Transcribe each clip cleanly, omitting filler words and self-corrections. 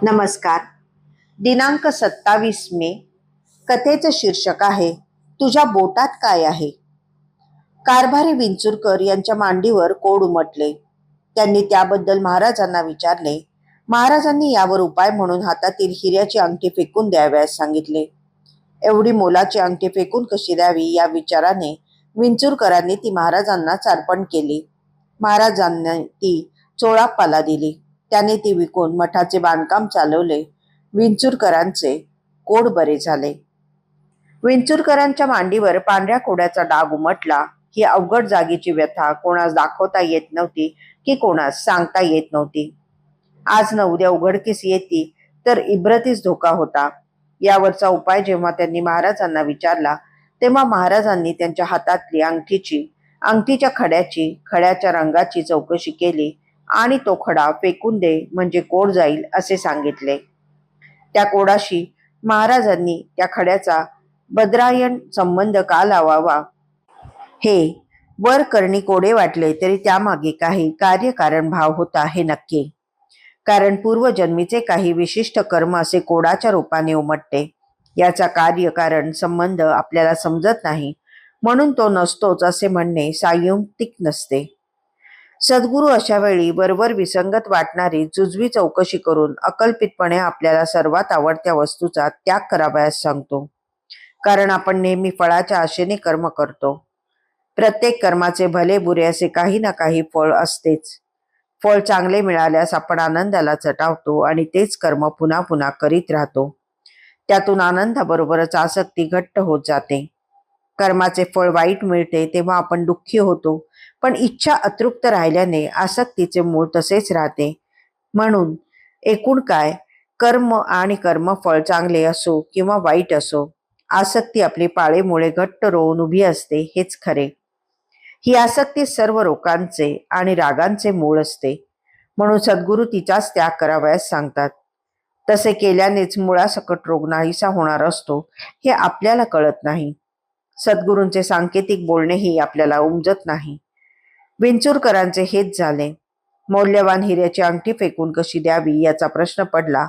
नमस्कार. दिनांक 27 मे. कथेचं शीर्षक आहे तुझ्या बोटात काय आहे. कारभारी विंचुरकर यांच्या मांडीवर कोड उमटले. त्यांनी त्याबद्दल महाराजांना विचारले. महाराजांनी यावर उपाय म्हणून हातातील हिऱ्याची अंगठी फेकून द्याव्यास सांगितले. एवढी मोलाची अंगठी फेकून कशी द्यावी या विचाराने विंचुरकरांनी ती महाराजांनाच अर्पण केली. महाराजांनी ती चोळाप्पाला दिली. त्याने ती विकून मठाचे बांधकाम चालवले. विंचुरकरांचे कोड बरे झाले. विंचुरकरांच्या मांडीवर पांढऱ्या कोड्याचा डाग उमटला. ही अवघड जागीची व्यथा कोणास दाखवता येत नव्हती की कोणास सांगता येत नव्हती. आज न उद्या उघडकीस येती तर इब्रतीस धोका होता. यावरचा उपाय जेव्हा त्यांनी महाराजांना विचारला तेव्हा महाराजांनी त्यांच्या हातातली अंगठीच्या खड्याच्या रंगाची चौकशी केली आणि तो खडा फेकून दे म्हणजे कोड जाईल असे सांगितले. त्या कोडाशी महाराजांनी त्या खड्याचा बद्रायण संबंध का लावावा हे वर करणी कोडे वाटले तरी त्यामागे काही कार्यकारण भाव होता हे नक्की. कारण पूर्वजन्मीचे काही विशिष्ट कर्म असे कोडाच्या रूपाने उमटते. याचा कार्यकारण संबंध आपल्याला समजत नाही म्हणून तो नसतोच असे म्हणणे सायुक्तिक नसते. सद्गुरू अशा वेळी वरवर विसंगत वाटणारी जुजवी चौकशी करून अकल्पितपणे आपल्याला सर्वात आवडत्या वस्तूचा त्याग करावयास सांगतो. कारण आपण नेहमी फळाच्या आशेने कर्म करतो. प्रत्येक कर्माचे भले बुरे असे काही ना काही फळ असतेच. फळ चांगले मिळाल्यास आपण आनंदाला चटावतो आणि तेच कर्म पुन्हा पुन्हा करीत राहतो. त्यातून आनंदाबरोबरच आसक्ती घट्ट होत जाते. कर्माचे फळ वाईट मिळते तेव्हा आपण दुःखी होतो, पण इच्छा अतृप्त राहिल्याने आसक्तीचे मूळ तसेच राहते. म्हणून एकूण काय, कर्म आणि कर्मफळ चांगले असो किंवा वाईट असो, आसक्ती आपली पाळेमुळे घट्ट रोवून उभी असते हेच खरे. ही आसक्ती सर्व रोगांचे आणि रागांचे मूळ असते. म्हणून सद्गुरू तिचाच त्याग करावयास सांगतात. तसे केल्यानेच मुळासकट रोग नाहीसा होणार असतो हे आपल्याला कळत नाही. सद्गुरूंचे सांकेतिक बोलणेही आपल्याला उमजत नाही. विंचुरकरांचे हेच झाले. मौल्यवान हिऱ्याची अंगठी फेकून कशी द्यावी याचा प्रश्न पडला.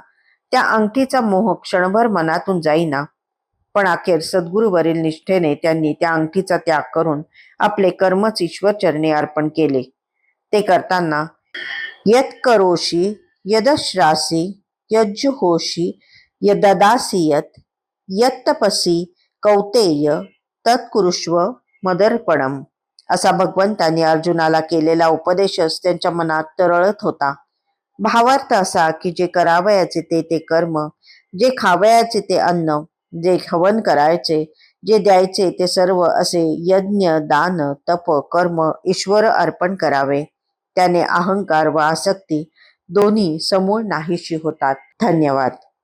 त्या अंगठीचा मोह क्षणभर मनातून जाईना, पण अखेर सद्गुरूवरील निष्ठेने त्यांनी त्या अंगठीचा त्याग करून आपले कर्मच ईश्वरचरणी अर्पण केले. ते करताना यत् करोषि यदश्रासी यज्जुहोषि यददासी यत्तपसी कौतेय तत्कुरुष्व मदर्पणम असा भगवंतांनी अर्जुनाला केलेला उपदेशच त्यांच्या मनात तरळत होता. भावार्थ असा की जे करावयाचे ते कर्म, जे खावयाचे ते अन्न, जे हवन करायचे, जे द्यायचे ते सर्व असे यज्ञ दान तप कर्म ईश्वर अर्पण करावे. त्याने अहंकार व आसक्ती दोन्ही समूळ नाहीशी होतात. धन्यवाद.